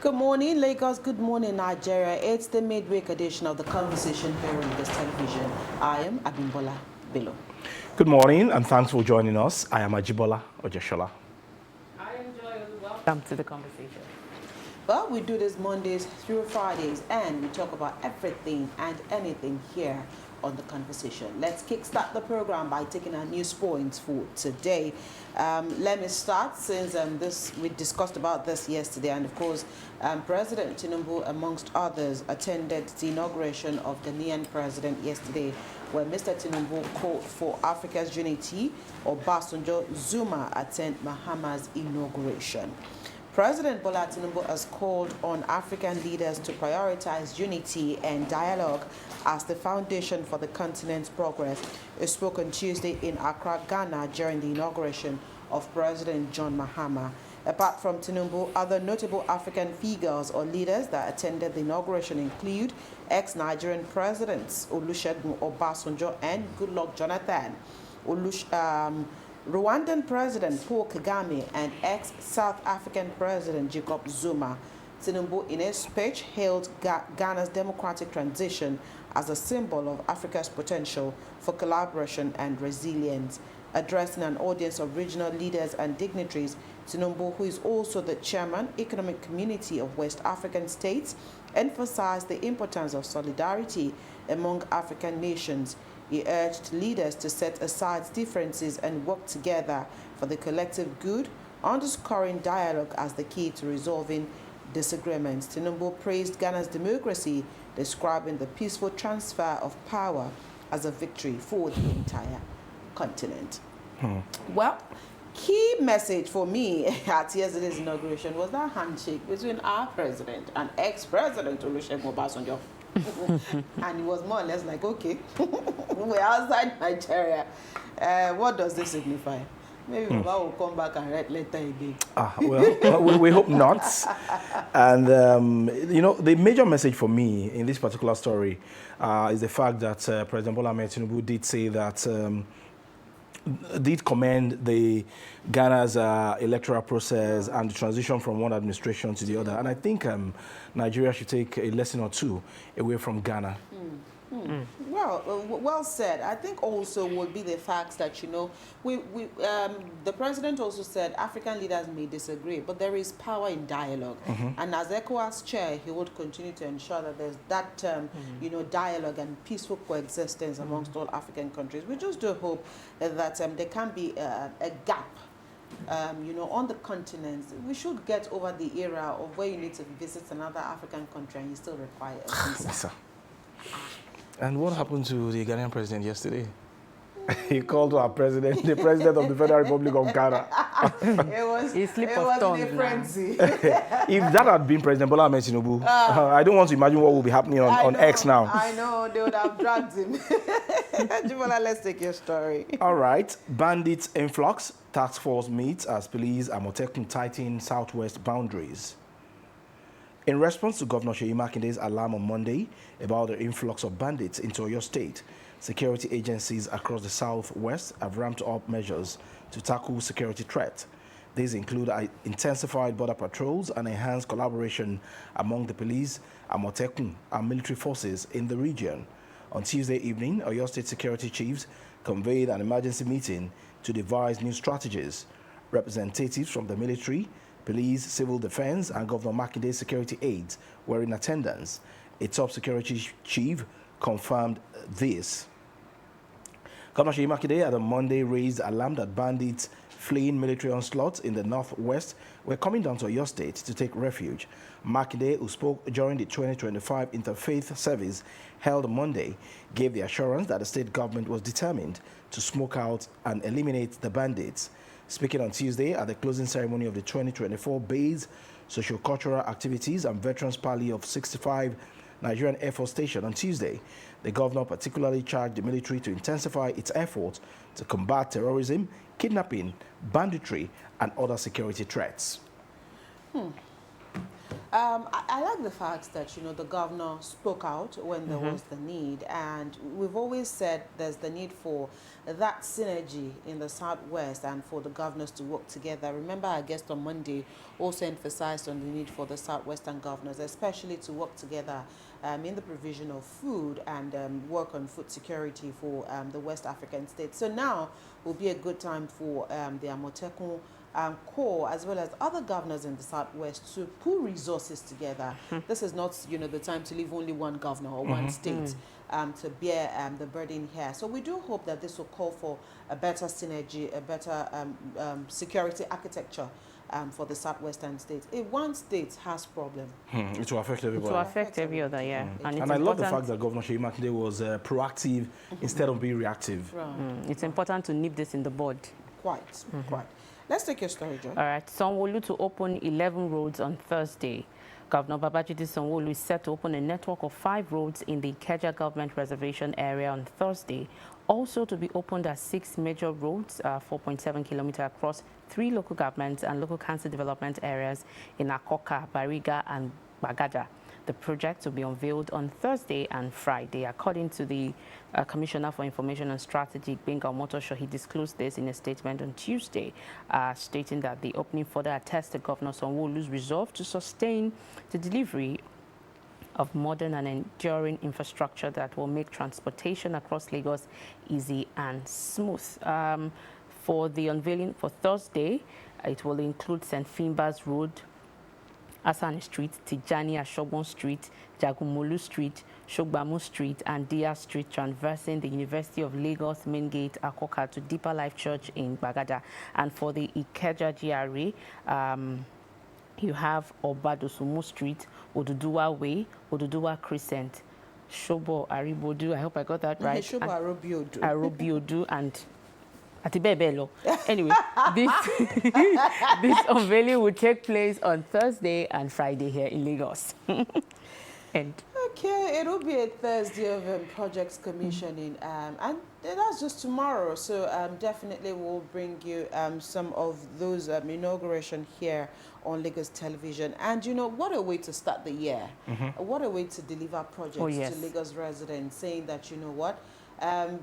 Good morning, Lagos. Good morning, Nigeria. It's the midweek edition of The Conversation here on this television. I am Abimbola Bello. Good morning, and thanks for joining us. I am Ajibola Ojeshola. I enjoy as well. Welcome to The Conversation. Well, we do this Mondays through Fridays, and we talk about everything and anything here on The Conversation. Let's kickstart the program by taking our news points for today. Let me start since we discussed about this yesterday, and of course, President Tinubu, amongst others, attended the inauguration of Ghanaian president yesterday, where Mr. Tinubu called for Africa's unity. Obasanjo Zuma attend Mahama's inauguration. President Bola Tinubu has called on African leaders to prioritize unity and dialogue as the foundation for the continent's progress. He spoke on Tuesday in Accra, Ghana, during the inauguration of President John Mahama. Apart from Tinubu, other notable African figures or leaders that attended the inauguration include ex-Nigerian presidents Olusegun Obasanjo and Goodluck Jonathan, Rwandan President Paul Kagame, and ex-South African President Jacob Zuma. Tinubu, in his speech, hailed Ghana's democratic transition as a symbol of Africa's potential for collaboration and resilience. Addressing an audience of regional leaders and dignitaries, Tinubu, who is also the chairman, Economic Community of West African States, emphasized the importance of solidarity among African nations. He urged leaders to set aside differences and work together for the collective good, underscoring dialogue as the key to resolving disagreements. Tinubu praised Ghana's democracy, describing the peaceful transfer of power as a victory for the entire continent. Well, key message for me at yesterday's inauguration was that handshake between our president and ex-president Olusegun Obasanjo. And it was more or less like, okay, we're outside Nigeria. What does this signify? Maybe Baba will come back and write letter again. Well, we hope not. And, the major message for me in this particular story is the fact that President Bola Ahmed Tinubu did say that did commend the Ghana's electoral process and the transition from one administration to the other. And I think Nigeria should take a lesson or two away from Ghana. Well said. I think also would be the fact that, the president also said African leaders may disagree, but there is power in dialogue. And as ECOWAS chair, he would continue to ensure that there's that, dialogue and peaceful coexistence amongst all African countries. We just do hope that there can be a gap on the continent. We should get over the era of where you need to visit another African country and you still require a visa. And what happened to the Ghanaian president yesterday? He called our president, the president of the Federal Republic of Ghana. It was in a frenzy. If that had been President Bola Ahmed Tinubu, I don't want to imagine what will be happening on X now. I know, they would have dragged him. Jibola, let's take your story. All right. Bandits influx, task force meets as police are Amotekun tighten southwest boundaries. In response to Governor Seyi Makinde's alarm on Monday about the influx of bandits into Oyo State, security agencies across the southwest have ramped up measures to tackle security threats. These include intensified border patrols and enhanced collaboration among the police, Amotekun, and military forces in the region. On Tuesday evening, Oyo State security chiefs convened an emergency meeting to devise new strategies. Representatives from the military, police, civil defense, and Governor Makinde's security aides were in attendance. A top security chief confirmed this. Governor Seyi Makinde on Monday raised alarm that bandits fleeing military onslaughts in the northwest were coming down to Oyo State to take refuge. Makinde, who spoke during the 2025 Interfaith Service held Monday, gave the assurance that the state government was determined to smoke out and eliminate the bandits. Speaking on Tuesday at the closing ceremony of the 2024 Base Socio-Cultural Activities and Veterans Parley of 65 Nigerian Air Force Station on Tuesday, the governor particularly charged the military to intensify its efforts to combat terrorism, kidnapping, banditry, and other security threats. I like the fact that, the governor spoke out when there was the need. And we've always said there's the need for that synergy in the Southwest and for the governors to work together. Remember, our guest on Monday also emphasized on the need for the Southwestern governors, especially to work together in the provision of food and work on food security for the West African states. So now will be a good time for the Amotekun Corps, as well as other governors in the Southwest, to pool resources together. This is not, the time to leave only one governor or one state to bear the burden here. So we do hope that this will call for a better synergy, a better security architecture for the Southwestern states. If one state has problem, it will affect everybody. It will affect every other, yeah. And I love the fact that Governor Seyi Makinde was proactive instead of being reactive. right. It's important to nip this in the bud. Quite. Let's take your story, Joy. All right, Sanwo-Olu to open 11 roads on Thursday. Governor Babajide Sanwo-Olu is set to open a network of 5 roads in the Ikeja Government Reservation area on Thursday. Also to be opened are 6 major roads, 4.7 kilometers across 3 local governments and local council development areas in Akoka, Bariga and Bagaja. The project will be unveiled on Thursday and Friday. According to the Commissioner for Information and Strategy, Gbenga Omotosho, he disclosed this in a statement on Tuesday, stating that the opening further attests to Governor Sanwo-Olu's resolve to sustain the delivery of modern and enduring infrastructure that will make transportation across Lagos easy and smooth. For the unveiling for Thursday, it will include St. Finbar's Road, Asani Street, Tijani Ashogbon Street, Jagumolu Street, Shogbamu Street, and Dia Street, traversing the University of Lagos Main Gate, Akoka, to Deeper Life Church in Bagada. And for the Ikeja GRA, you have Obadosumu Street, Oduduwa Way, Oduduwa Crescent, Shobo Aribodu, I hope I got that right. Shobo Arobiodu. Arobiodu and Atibebelo. Anyway, this unveiling will take place on Thursday and Friday here in Lagos. And okay, it will be a Thursday of projects commissioning, and that's just tomorrow. So definitely we'll bring you some of those inauguration here on Lagos Television. And what a way to start the year! What a way to deliver projects to Lagos residents, saying that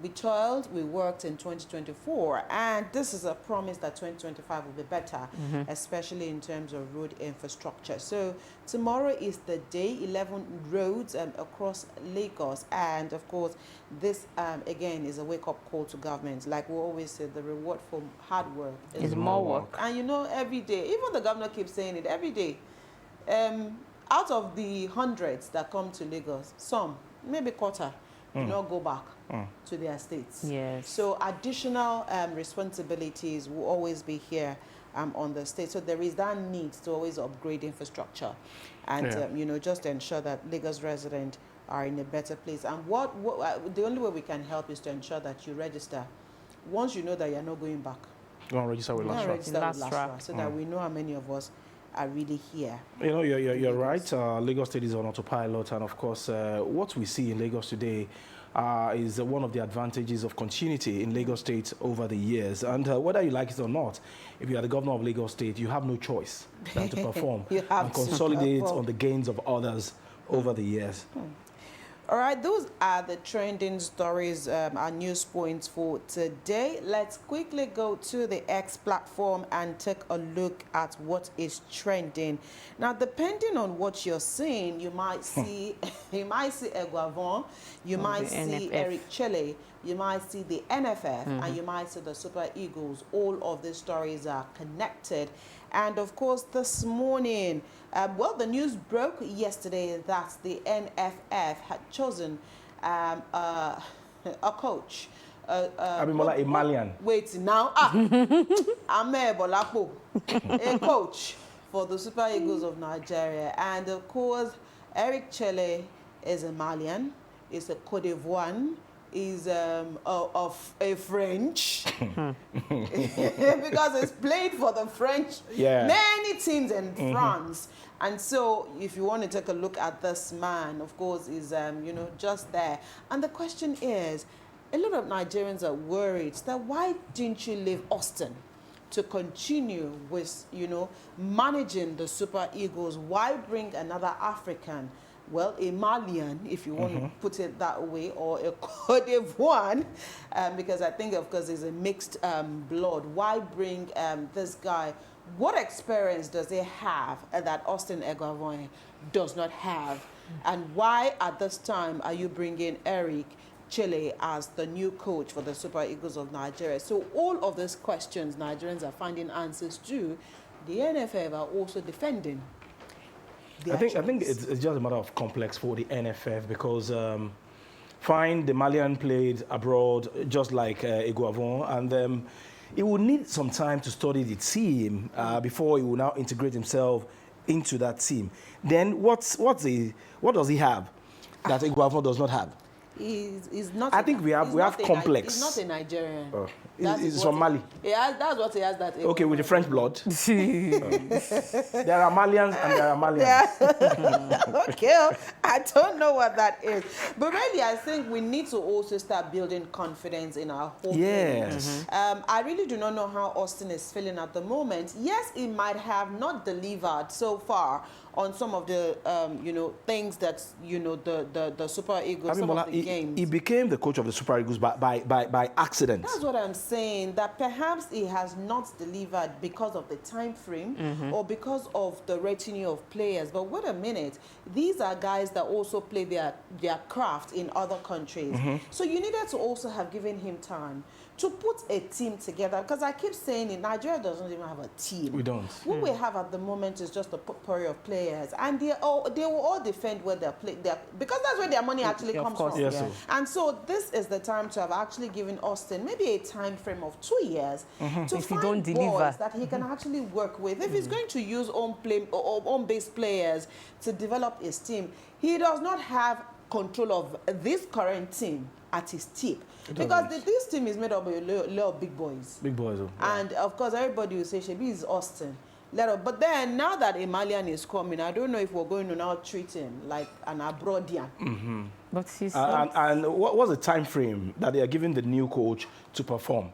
we toiled, we worked in 2024, and this is a promise that 2025 will be better, especially in terms of road infrastructure. So tomorrow is the day, 11 roads across Lagos, and of course, this again is a wake-up call to government. Like we always say, the reward for hard work is more work. And every day, even the governor keeps saying it, every day, out of the hundreds that come to Lagos, some, maybe quarter, do not go back to their states. Yes. So additional responsibilities will always be here on the state. So there is that need to always upgrade infrastructure and, just ensure that Lagos residents are in a better place. And the only way we can help is to ensure that you register. Once you know that you're not going back, Go and register with LASTRA. So that we know how many of us are really here. You're right. Lagos State is on autopilot, and of course, what we see in Lagos today is one of the advantages of continuity in Lagos State over the years. And whether you like it or not, if you are the governor of Lagos State, you have no choice than to perform and consolidate on the gains of others over the years. All right, those are the trending stories, our news points for today. Let's quickly go to the X platform and take a look at what is trending. Now, depending on what you're seeing, you might see Eguavon, you might see NFF. Eric Chelle, you might see the NFF, and you might see the Super Eagles. All of these stories are connected. And of course, this morning, the news broke yesterday that the NFF had chosen a coach. Abimbola Emalian. Wait, now, Ame Bolapo, a coach for the Super Eagles of Nigeria. And of course, Eric Chelle is a Malian, is a Cote d'Ivoire, is of a French because it's played for the French, many teams in France. And so if you want to take a look at this man, of course, is just there. And the question is, a lot of Nigerians are worried that why didn't you leave Austin to continue with, managing the Super Eagles? Why bring another African? Well, a Malian, if you want to put it that way, or a Cote d'Ivoire, because I think, of course, it's a mixed blood. Why bring this guy? What experience does he have that Austin Eguavoen does not have? And why, at this time, are you bringing Eric Chelle as the new coach for the Super Eagles of Nigeria? So all of these questions Nigerians are finding answers to. The NFF are also defending. I think it's just a matter of complex for the NFF because fine, the Malian played abroad just like Eguavoen, and he will need some time to study the team before he will now integrate himself into that team. Then what does he have that Eguavoen does not have? He's not. I think we have complex. He's not a Nigerian. Oh. He's from Mali. Yeah, that's what he has. That. Okay, with the French blood. There are Malians and there are Malians. Yeah. Okay, I don't know what that is, but really, I think we need to also start building confidence in our whole. Yes. I really do not know how Austin is feeling at the moment. Yes, he might have not delivered so far on some of the things that the Super Eagles, some of the games. He became the coach of the Super Eagles by accident. That's what I'm saying, that perhaps he has not delivered because of the time frame or because of the retinue of players. But wait a minute, these are guys that also play their craft in other countries. So you needed to also have given him time to put a team together, because I keep saying it, Nigeria doesn't even have a team. We don't. What we have at the moment is just a potpourri of players, and they will all defend where they're playing, because that's where their money actually comes from. Yes, yeah. And so this is the time to have actually given Austin maybe a time frame of 2 years to if find boys that he can actually work with. If he's going to use home-based players to develop his team, he does not have control of this current team at his tip. Because this team is made up of a lot of big boys. Big boys. Yeah. And of course, everybody will say, Shebi is Austin. But then, now that a Malian is coming, I don't know if we're going to now treat him like an abroadian. But he's and what's the time frame that they are giving the new coach to perform?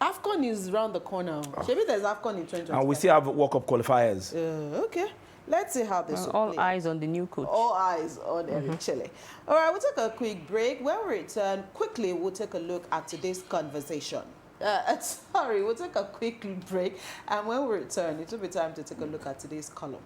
AFCON is around the corner. Shebi there's AFCON in 2025. And we still have World Cup qualifiers. Okay. Let's see how this will all play. eyes on the new coach. All eyes on Eric Chelle. All right, we'll take a quick break. When we return, quickly, we'll take a look at today's conversation. We'll take a quick break. And when we return, it will be time to take a look at today's column.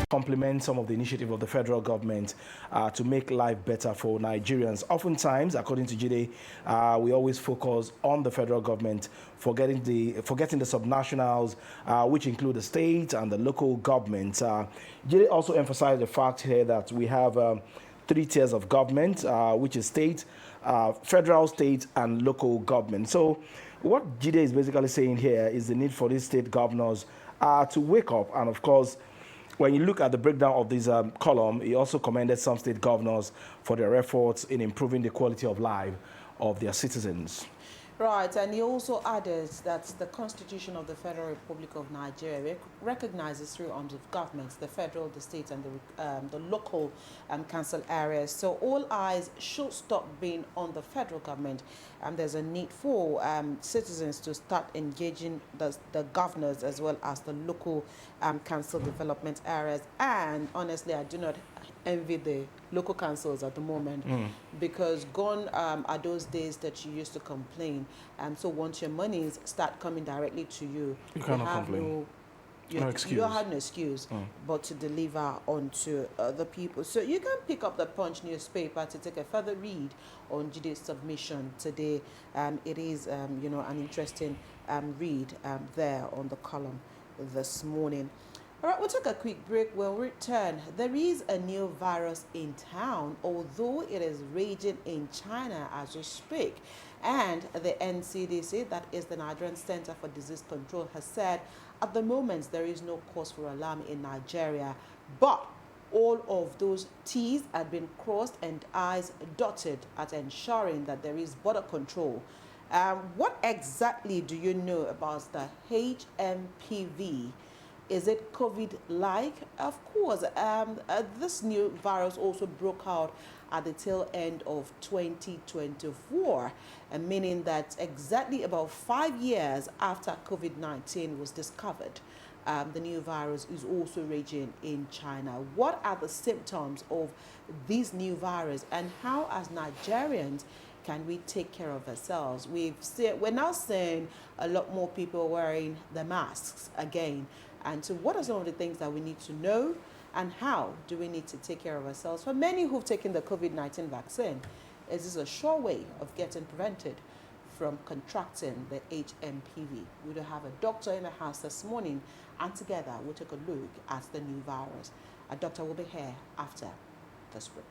Complement some of the initiative of the federal government to make life better for Nigerians. Oftentimes, according to Jide, we always focus on the federal government, forgetting the subnationals, which include the state and the local government. Jide also emphasized the fact here that we have 3 tiers of government, which is state, federal, state, and local government. So what Jide is basically saying here is the need for these state governors to wake up. And of course, when you look at the breakdown of this column, he also commended some state governors for their efforts in improving the quality of life of their citizens. Right, and he also added that the Constitution of the Federal Republic of Nigeria recognizes 3 arms of government: the federal, the state, and the local council areas. So all eyes should stop being on the federal government. There's a need for citizens to start engaging the governors as well as the local council development areas. And honestly, I do not envy the local councils at the moment, because gone are those days that you used to complain. And so once your monies start coming directly to you, You cannot have complain. No excuse. you don't have an excuse but to deliver onto the people. So you can pick up the Punch newspaper to take a further read on Jide's submission today. It is, you know, an interesting read there on the column this morning. All right, we'll take a quick break. When we return, there is a new virus in town, although it is raging in China as we speak. And the NCDC, that is the Nigerian Center for Disease Control, has said at the moment there is no cause for alarm in Nigeria. But all of those T's have been crossed and I's dotted at ensuring that there is border control. What exactly do you know about the HMPV? Is it COVID-like? Of course. This new virus also broke out at the tail end of 2024, meaning that exactly about 5 years after COVID-19 was discovered, the new virus is also raging in China. What are the symptoms of this new virus, and how, as Nigerians, can we take care of ourselves? We're now seeing a lot more people wearing the masks again. And so what are some of the things that we need to know, and how do we need to take care of ourselves? For many who've taken the COVID-19 vaccine, is this a sure way of getting prevented from contracting the HMPV? We do have a doctor in the house this morning, and together we'll take a look at the new virus. A doctor will be here after this break.